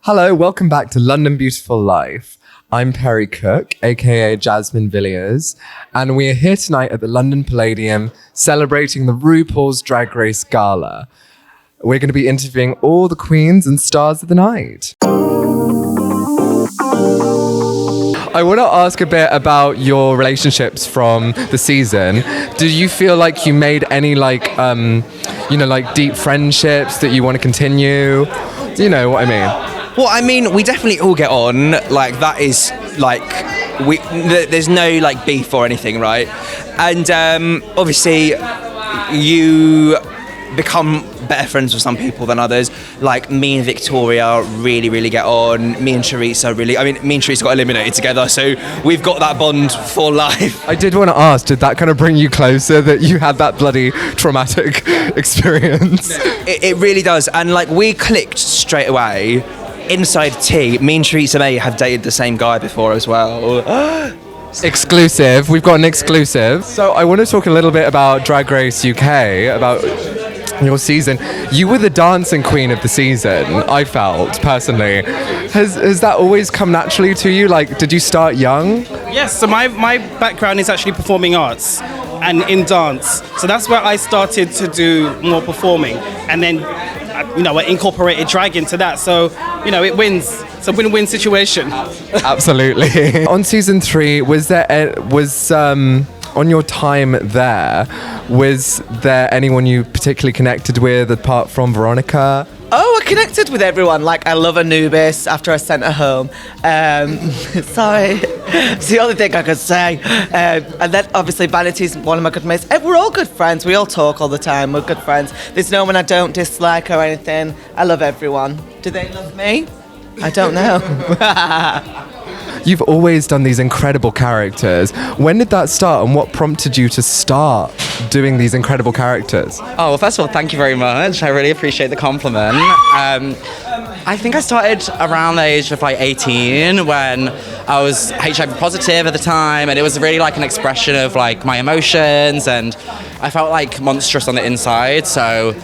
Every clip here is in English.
Hello, welcome back to London Beautiful Life. I'm Perry Cooke, aka Jasmine Villiers, and we are here tonight at the London Palladium celebrating the RuPaul's Drag Race Gala. We're going to be interviewing all the queens and stars of the night. I want to ask a bit about your relationships from the season. Do you feel like you made any deep friendships that you want to continue? Do you know what I mean? Well, I mean, we definitely all get on. Like, that is, like, there's no, like, beef or anything, right? And, obviously, you become better friends with some people than others. Like, me and Victoria really, really get on. Me and Choriza me and Choriza got eliminated together, so we've got that bond for life. I did want to ask, did that kind of bring you closer, that you had that bloody traumatic experience? It really does. And, like, we clicked straight away. Inside tea, me and Choriza May have dated the same guy before as well. Exclusive. We've got an exclusive. So I want to talk a little bit about Drag Race UK, about your season. You were the dancing queen of the season, I felt, personally. Has that always come naturally to you? Like, did you start young? Yes, so my background is actually performing arts and in dance. So that's where I started to do more performing. And then, I incorporated drag into that. So, it wins. It's a win-win situation. Absolutely. On season 3, on your time there, was there anyone you particularly connected with apart from Veronica? Oh, I connected with everyone. Like, I love Anubis after I sent her home. Sorry. It's the only thing I could say. And then, obviously, Vanity's one of my good mates. We're all good friends. We all talk all the time. We're good friends. There's no one I don't dislike or anything. I love everyone. Do they love me? I don't know. You've always done these incredible characters. When did that start, and what prompted you to start doing these incredible characters? Oh, well, first of all, thank you very much. I really appreciate the compliment. I think I started around the age of 18 when I was HIV positive at the time, and it was really an expression of my emotions, and I felt monstrous on the inside, so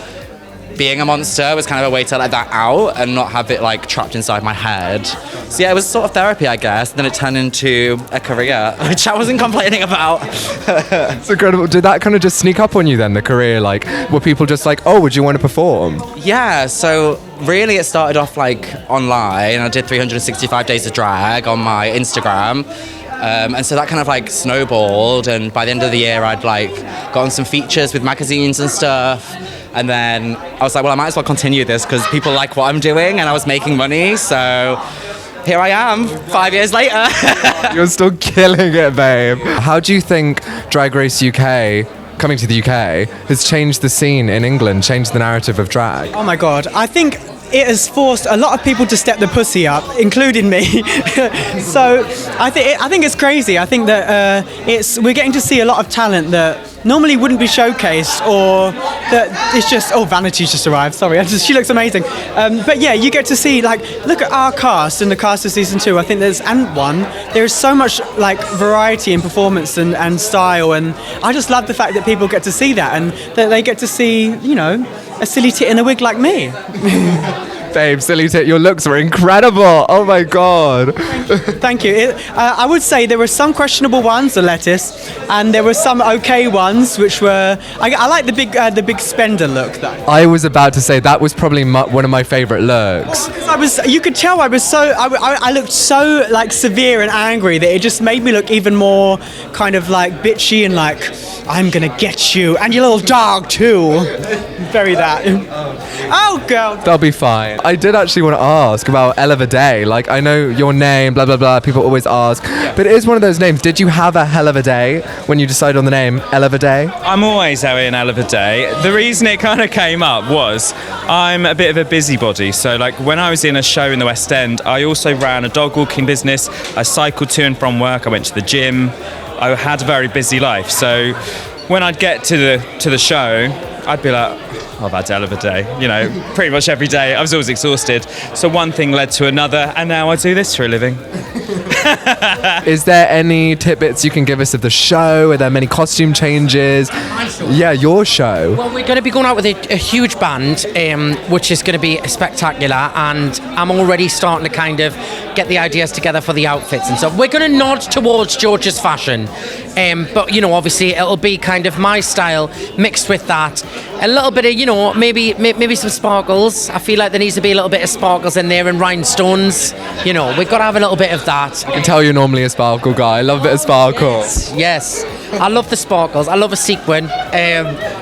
being a monster was kind of a way to let that out and not have it trapped inside my head. So yeah, it was sort of therapy, I guess. Then it turned into a career, which I wasn't complaining about. It's incredible. Did that kind of just sneak up on you then, the career? Were people just oh, would you want to perform? Yeah, so really it started off online. I did 365 days of drag on my Instagram. And so that kind of snowballed, and by the end of the year I'd gotten some features with magazines and stuff. And then I was well, I might as well continue this because people like what I'm doing, and I was making money, so here I am, 5 years later. You're still killing it, babe. How do you think Drag Race UK, coming to the UK, has changed the scene in England, changed the narrative of drag? Oh my God, I think it has forced a lot of people to step the pussy up, including me. So I think it's crazy. I think that we're getting to see a lot of talent that normally wouldn't be showcased, or that it's just, Vanity's just arrived, sorry, she looks amazing. But yeah, you get to see, look at our cast and the cast of season 2, I think there's so much variety in performance and style, and I just love the fact that people get to see that, and that they get to see, a silly tit in a wig like me. Babe, silly tit, your looks were incredible. Oh my God. Thank you. I would say there were some questionable ones, the lettuce, and there were some okay ones, which were, I like the big spender look though. I was about to say that was probably one of my favorite looks. You could tell I looked so severe and angry that it just made me look even more kind of bitchy and I'm gonna get you and your little dog too. Very that. Oh girl. They'll be fine. I did actually want to ask about Vaday. I know your name, blah blah blah. People always ask, but it is one of those names. Did you have a hell of a day when you decided on the name Vaday? I'm always having an Vaday. The reason it kind of came up was I'm a bit of a busybody. So when I was in a show in the West End, I also ran a dog walking business. I cycled to and from work. I went to the gym. I had a very busy life. So when I'd get to the show, I'd be Vaday, Vaday. You know, pretty much every day. I was always exhausted. So one thing led to another, and now I do this for a living. Is there any tidbits you can give us of the show? Are there many costume changes? Yeah, your show. Well, we're going to be going out with a huge band, which is going to be spectacular, and I'm already starting to kind of get the ideas together for the outfits and stuff. We're going to nod towards George's fashion, but, you know, obviously it'll be kind of my style mixed with that. A little bit of, you know, maybe some sparkles. I feel like there needs to be a little bit of sparkles in there and rhinestones. You know, we've got to have a little bit of that. I can tell you're normally a sparkle guy. I love a bit of sparkle. Yes. I love the sparkles. I love a sequin.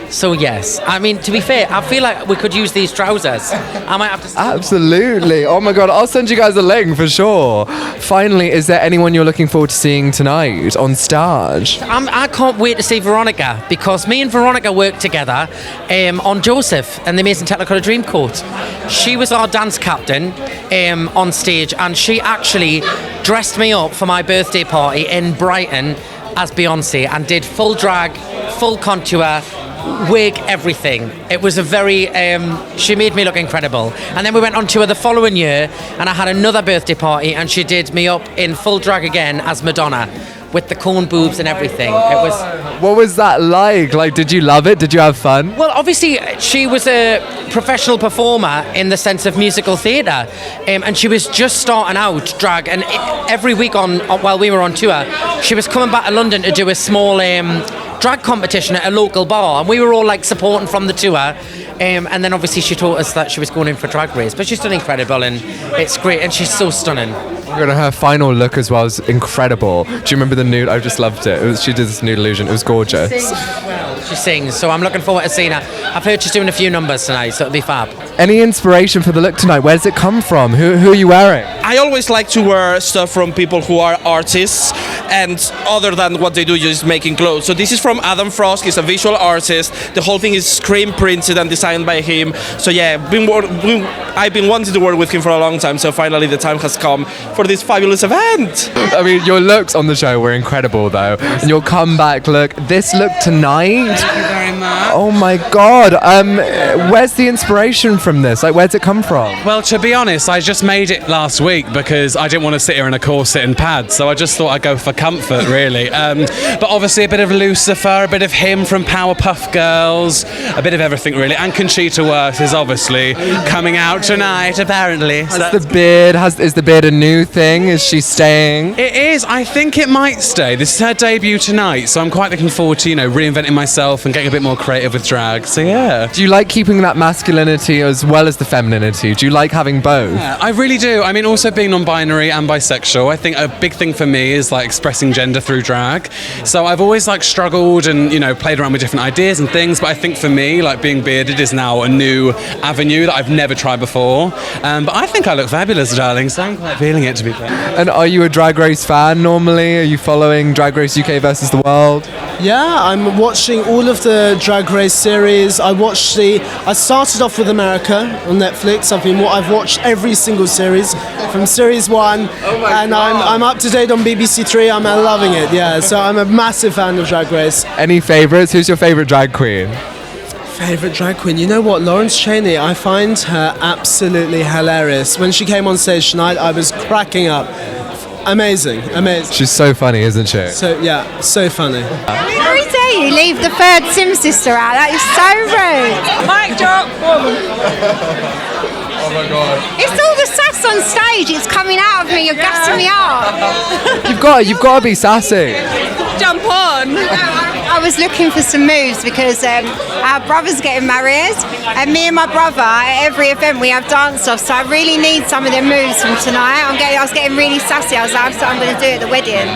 So yes. I mean, to be fair, I feel like we could use these trousers. I might have to... Absolutely. Oh my God, I'll send you guys a link for sure. Finally, is there anyone you're looking forward to seeing tonight on stage? I can't wait to see Veronica, because me and Veronica worked together on Joseph and the Amazing Technicolor Dreamcoat. She was our dance captain on stage, and she actually dressed me up for my birthday party in Brighton as Beyonce and did full drag, full contour, wig, everything. It was a very, she made me look incredible. And then we went on tour the following year, and I had another birthday party, and she did me up in full drag again as Madonna, with the corn boobs and everything. It was... What was that like? Like, did you love it? Did you have fun? Well, obviously, she was a professional performer in the sense of musical theatre, and she was just starting out drag, and every week while we were on tour, she was coming back to London to do a small drag competition at a local bar, and we were all like supporting from the tour, and then obviously she told us that she was going in for Drag Race, but she's done incredible, and it's great, and she's so stunning. Her final look as well was incredible. Do you remember the nude? I just loved it. She did this nude illusion. It was gorgeous. She sings, so I'm looking forward to seeing her. I've heard she's doing a few numbers tonight, so it'll be fab. Any inspiration for the look tonight? Where does it come from? Who are you wearing? I always like to wear stuff from people who are artists, and other than what they do, just making clothes. So this is from Adam Frost. He's a visual artist. The whole thing is screen printed and designed by him. So yeah, I've been wanting to work with him for a long time, so finally the time has come for this fabulous event. I mean, your looks on the show were incredible though, and your comeback look, this look tonight. Thank you very much. Oh my God. Where's the inspiration from this? Like, where's it come from? Well, to be honest, I just made it last week because I didn't want to sit here in a corset and pads, so I just thought I'd go for comfort, really. But obviously a bit of Lucifer, a bit of him from Powerpuff Girls, a bit of everything, really. And Conchita Wurst is obviously coming out tonight, apparently. Is the beard a new thing? Is she staying? It is. I think it might stay. This is her debut tonight, so I'm quite looking forward to, reinventing myself and getting a bit more creative with drag. So yeah. Do you like keeping that masculinity as well as the femininity? Do you like having both? Yeah, I really do. I mean, also being non-binary and bisexual, I think a big thing for me is like expressing gender through drag. So I've always like struggled and played around with different ideas and things, but I think for me, like being bearded is now a new avenue that I've never tried before. But I think I look fabulous, darling, so I'm quite feeling it, to be fair. And are you a Drag Race fan normally? Are you following Drag Race UK versus the World? Yeah, I'm watching all of the Drag Race series. I started off with America on Netflix. I've watched every single series from series 1, and I'm up to date on BBC 3. I'm loving it. Yeah, so I'm a massive fan of Drag Race. Any favourites? Who's your favourite drag queen? Favourite drag queen? You know what? Lawrence Chaney. I find her absolutely hilarious. When she came on stage tonight, I was cracking up. Amazing. She's so funny, isn't she? So funny. How dare you leave the third Sim sister out? That is so rude. Mic drop. Oh my God. It's all the sass on stage. It's coming out of me. You're gassing me up. You've got to be sassy. Jump on. I was looking for some moves because our brother's getting married, and me and my brother at every event we have dance off. So I really need some of them moves from tonight. I was getting really sassy. I was like, I'm going to do it at the wedding.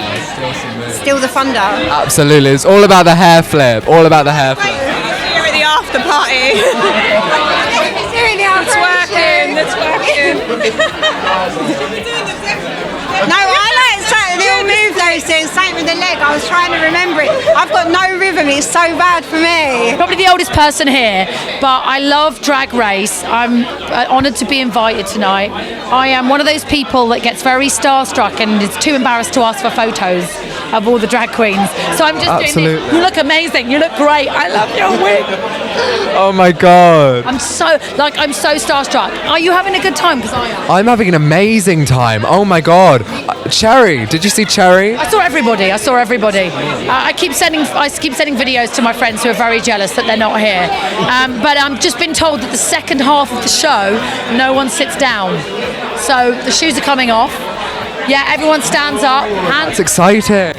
Still the thunder. Absolutely, it's all about the hair flip. All about the hair flip. Here at the after party. It's working. No, I like the little move though, doing something with the leg. I was trying to remember it. I've got no rhythm. It's so bad for me. Probably the oldest person here, but I love Drag Race. I'm honoured to be invited tonight. I am one of those people that gets very starstruck and is too embarrassed to ask for photos of all the drag queens. So I'm just doing this. You look amazing. You look great. I love your wig. Oh my God. I'm so starstruck. Are you having a good time? Because I am. I'm having an amazing time. Oh my God. Cherry, did you see Cherry? I saw everybody. I keep sending videos to my friends who are very jealous that they're not here. But I'm just been told that the second half of the show, no one sits down. So the shoes are coming off. Yeah, everyone stands up. That's exciting.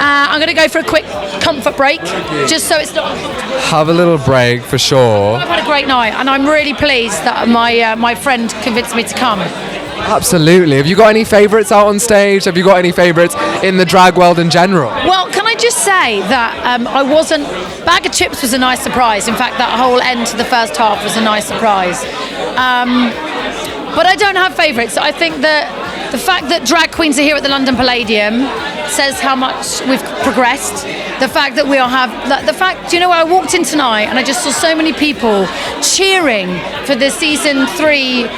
I'm going to go for a quick comfort break, just so it's not. Have a little break for sure. I've had a great night, and I'm really pleased that my friend convinced me to come. Absolutely. Have you got any favourites out on stage? Have you got any favourites in the drag world in general? Well, can I just say that Bag of Chips was a nice surprise. In fact, that whole end to the first half was a nice surprise. But I don't have favourites. I think that the fact that drag queens are here at the London Palladium says how much we've progressed. The fact that I walked in tonight and I just saw so many people cheering for the season 3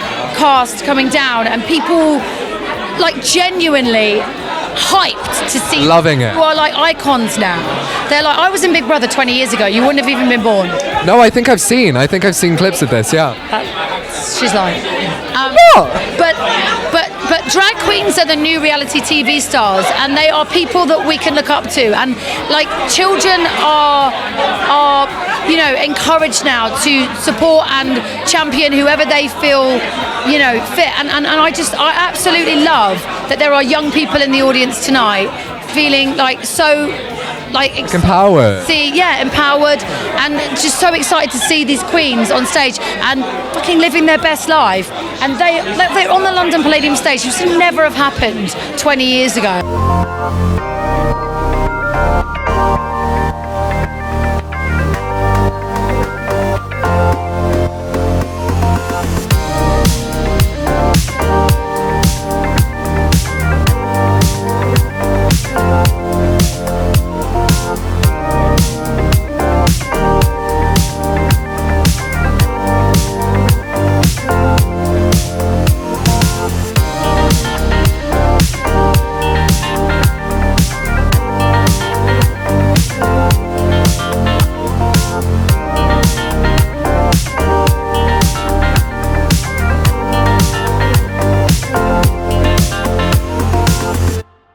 cast coming down, and people like genuinely hyped to see. Loving it. Who are like icons now. They're like, I was in Big Brother 20 years ago. You wouldn't have even been born. No, I think I've seen clips of this. Yeah. She's lying. But drag queens are the new reality TV stars, and they are people that we can look up to. And like children are encouraged now to support and champion whoever they feel fit. And I absolutely love that there are young people in the audience tonight feeling empowered. Empowered, and just so excited to see these queens on stage and fucking living their best life. And they're on the London Palladium stage, which would never have happened 20 years ago.